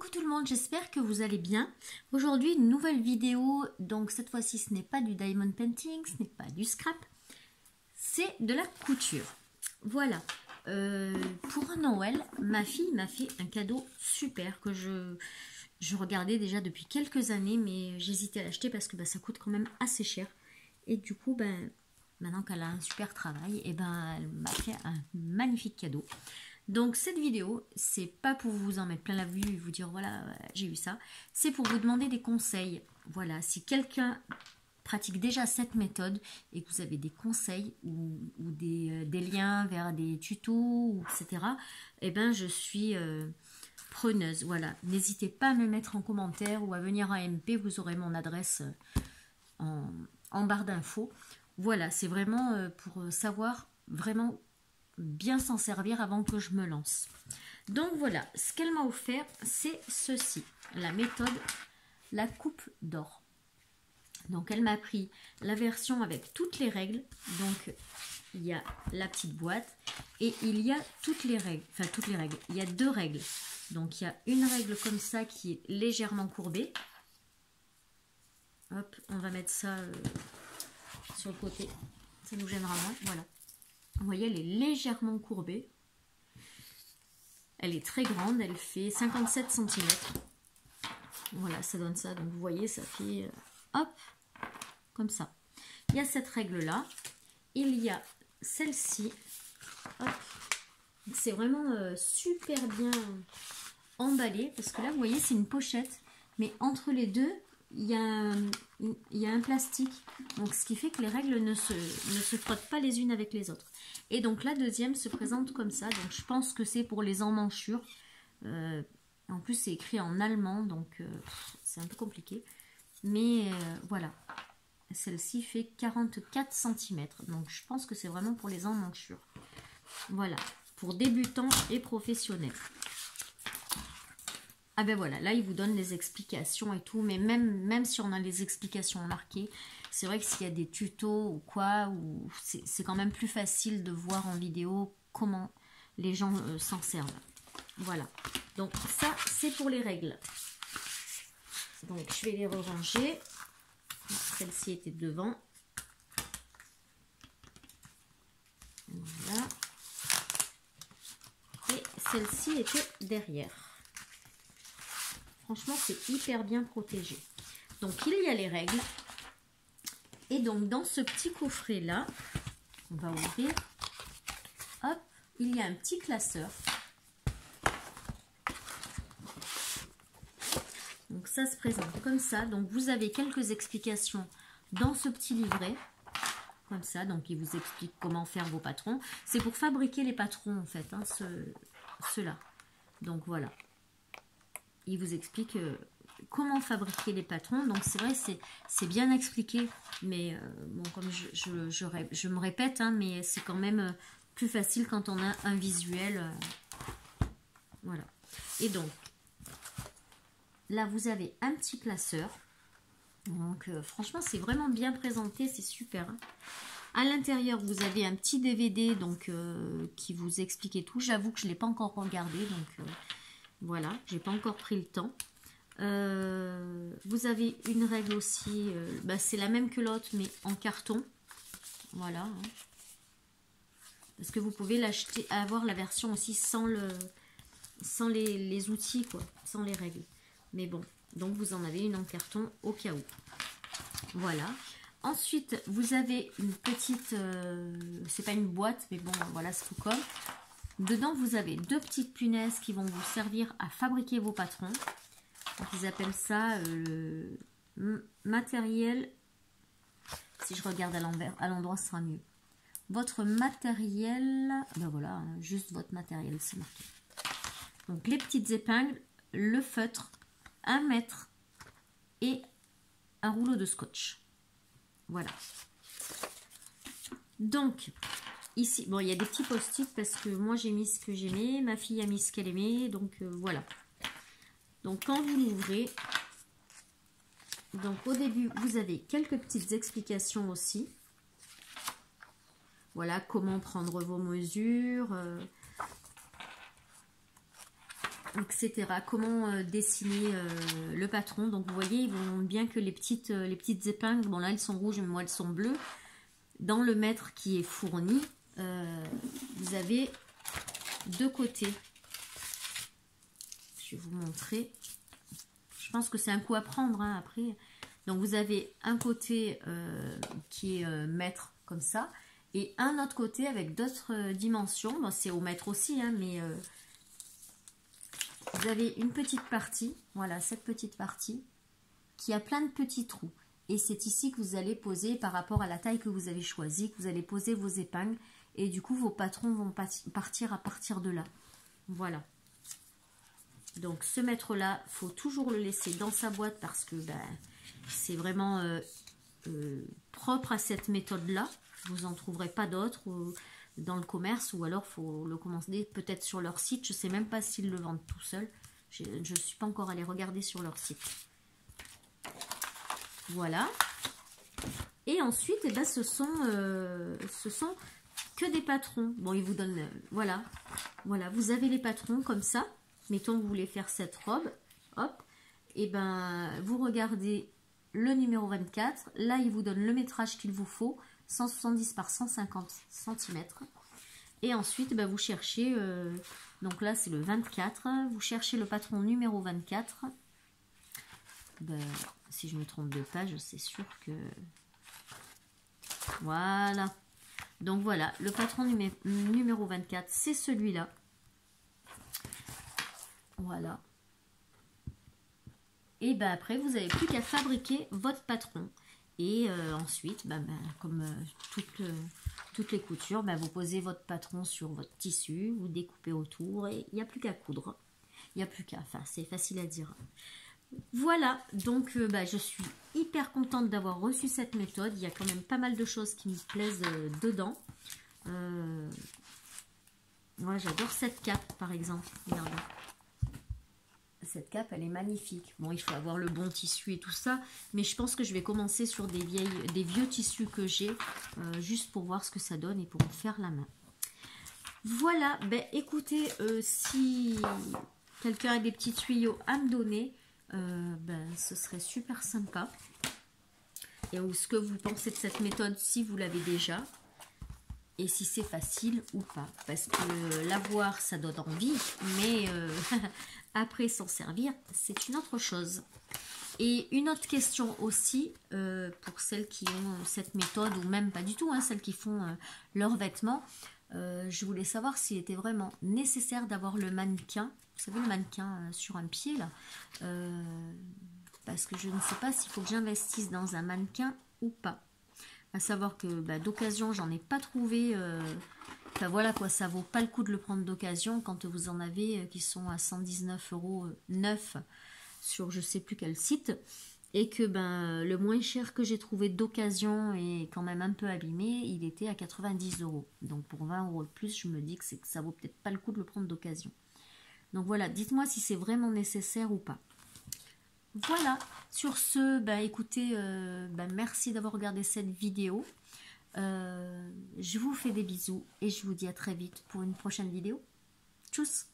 Coucou tout le monde, j'espère que vous allez bien. Aujourd'hui une nouvelle vidéo, donc cette fois-ci ce n'est pas du diamond painting, ce n'est pas du scrap, c'est de la couture. Voilà, pour Noël, ma fille m'a fait un cadeau super que je regardais déjà depuis quelques années, mais j'hésitais à l'acheter parce que ça coûte quand même assez cher. Et du coup, maintenant qu'elle a un super travail, elle m'a fait un magnifique cadeau. Donc cette vidéo, c'est pas pour vous en mettre plein la vue et vous dire voilà, j'ai eu ça. C'est pour vous demander des conseils. Voilà, si quelqu'un pratique déjà cette méthode et que vous avez des conseils ou des liens vers des tutos, etc. Je suis preneuse. Voilà, n'hésitez pas à me mettre en commentaire ou à venir en MP. Vous aurez mon adresse en barre d'infos. Voilà, c'est vraiment pour savoir vraiment bien s'en servir avant que je me lance. Donc voilà, ce qu'elle m'a offert, c'est ceci, la méthode, la coupe d'or. Donc elle m'a pris la version avec toutes les règles. Donc il y a la petite boîte et il y a toutes les règles. Enfin toutes les règles, il y a deux règles. Donc il y a une règle comme ça qui est légèrement courbée. Hop, on va mettre ça sur le côté, ça nous gênera moins, voilà. Vous voyez, elle est légèrement courbée. Elle est très grande, elle fait 57 cm. Voilà, ça donne ça. Donc vous voyez, ça fait hop, comme ça. Il y a cette règle-là. Il y a celle-ci. C'est vraiment super bien emballé. Parce que là, vous voyez, c'est une pochette. Mais entre les deux, il y a un plastique. Donc ce qui fait que les règles ne se frottent pas les unes avec les autres. Et donc la deuxième se présente comme ça. Donc je pense que c'est pour les emmanchures. En plus c'est écrit en allemand. Donc c'est un peu compliqué. Mais voilà. Celle-ci fait 44 cm. Donc je pense que c'est vraiment pour les emmanchures. Voilà. Pour débutants et professionnels. Ah ben voilà, là il vous donne les explications et tout, mais même si on a les explications marquées, c'est vrai que s'il y a des tutos ou quoi, c'est quand même plus facile de voir en vidéo comment les gens s'en servent. Voilà, donc ça c'est pour les règles. Donc je vais les ranger. Celle-ci était devant. Voilà. Et celle-ci était derrière. Franchement, c'est hyper bien protégé. Donc, il y a les règles. Et donc, dans ce petit coffret-là, on va ouvrir. Hop, il y a un petit classeur. Donc, ça se présente comme ça. Donc, vous avez quelques explications dans ce petit livret. Comme ça. Donc, il vous explique comment faire vos patrons. C'est pour fabriquer les patrons, en fait, hein, ceux-là. Donc, voilà. Il vous explique comment fabriquer les patrons. Donc c'est vrai, c'est bien expliqué. Mais bon, comme je me répète, hein, mais c'est quand même plus facile quand on a un visuel. Voilà. Et donc, là vous avez un petit classeur. Donc franchement, c'est vraiment bien présenté. C'est super. Hein. À l'intérieur, vous avez un petit DVD donc, qui vous explique et tout. J'avoue que je ne l'ai pas encore regardé. Donc... voilà, j'ai pas encore pris le temps. Vous avez une règle aussi, c'est la même que l'autre, mais en carton. Voilà. Hein. Parce que vous pouvez l'acheter, avoir la version aussi sans les outils, quoi, sans les règles. Mais bon, donc vous en avez une en carton au cas où. Voilà. Ensuite, vous avez une petite, c'est pas une boîte, mais bon, voilà, c'est tout comme. Dedans, vous avez deux petites punaises qui vont vous servir à fabriquer vos patrons. Donc, ils appellent ça le matériel. Si je regarde à l'endroit, ce sera mieux. Votre matériel. Ben voilà, juste votre matériel, c'est marqué. Donc, les petites épingles, le feutre, 1 mètre et un rouleau de scotch. Voilà. Donc, ici, bon, il y a des petits post-it parce que moi j'ai mis ce que j'aimais, ma fille a mis ce qu'elle aimait, donc voilà. Donc quand vous l'ouvrez, donc au début vous avez quelques petites explications aussi. Voilà, comment prendre vos mesures. etc. Comment dessiner le patron. Donc vous voyez, ils vont bien que les petites épingles, bon là elles sont rouges, mais moi elles sont bleues. Dans le mètre qui est fourni, vous avez deux côtés. Je vais vous montrer. Je pense que c'est un coup à prendre hein, après. Donc vous avez un côté qui est mètre comme ça, et un autre côté avec d'autres dimensions. Bon, c'est au mètre aussi, hein, mais vous avez une petite partie, voilà, cette petite partie, qui a plein de petits trous. Et c'est ici que vous allez poser, par rapport à la taille que vous avez choisie, que vous allez poser vos épingles. Et du coup, vos patrons vont partir à partir de là. Voilà. Donc, ce mètre-là, il faut toujours le laisser dans sa boîte parce que ben, c'est vraiment propre à cette méthode-là. Vous n'en trouverez pas d'autres dans le commerce, ou alors il faut le commander peut-être sur leur site. Je ne sais même pas s'ils le vendent tout seuls. Je ne suis pas encore allée regarder sur leur site. Voilà. Et ensuite, eh ben, ce sont que des patrons. Bon, ils vous donnent... voilà. Voilà, vous avez les patrons comme ça. Mettons que vous voulez faire cette robe. Hop. Et ben, vous regardez le numéro 24. Là, il vous donne le métrage qu'il vous faut. 170 par 150 cm. Et ensuite, ben, vous cherchez... donc là, c'est le 24. Vous cherchez le patron numéro 24. Ben, si je me trompe de page, c'est sûr que... Voilà. Donc voilà, le patron numéro 24, c'est celui-là. Voilà. Et ben après, vous n'avez plus qu'à fabriquer votre patron. Et ensuite, comme toutes les coutures, vous posez votre patron sur votre tissu, vous découpez autour et il n'y a plus qu'à coudre. Il n'y a plus qu'à... Enfin, c'est facile à dire. Voilà, donc je suis hyper contente d'avoir reçu cette méthode. Il y a quand même pas mal de choses qui me plaisent dedans. Moi, j'adore cette cape, par exemple. Regardez. Cette cape, elle est magnifique. Bon, il faut avoir le bon tissu et tout ça. Mais je pense que je vais commencer sur des vieux tissus que j'ai. Juste pour voir ce que ça donne et pour me faire la main. Voilà, écoutez, si quelqu'un a des petits tuyaux à me donner... ce serait super sympa. Et ce que vous pensez de cette méthode, si vous l'avez déjà, et si c'est facile ou pas, parce que l'avoir ça donne envie, mais après s'en servir c'est une autre chose. Et une autre question aussi pour celles qui ont cette méthode, ou même pas du tout, hein, celles qui font leurs vêtements, je voulais savoir s'il était vraiment nécessaire d'avoir le mannequin. Vous savez, le mannequin sur un pied, là. Parce que je ne sais pas s'il faut que j'investisse dans un mannequin ou pas. À savoir que d'occasion, j'en ai pas trouvé. Enfin voilà quoi, ça vaut pas le coup de le prendre d'occasion quand vous en avez qui sont à 119 € neuf sur je sais plus quel site. Et que le moins cher que j'ai trouvé d'occasion et quand même un peu abîmé, il était à 90 €. Donc pour 20 € de plus, je me dis que ça vaut peut-être pas le coup de le prendre d'occasion. Donc voilà, dites-moi si c'est vraiment nécessaire ou pas. Voilà, sur ce, écoutez, merci d'avoir regardé cette vidéo. Je vous fais des bisous et je vous dis à très vite pour une prochaine vidéo. Tchuss!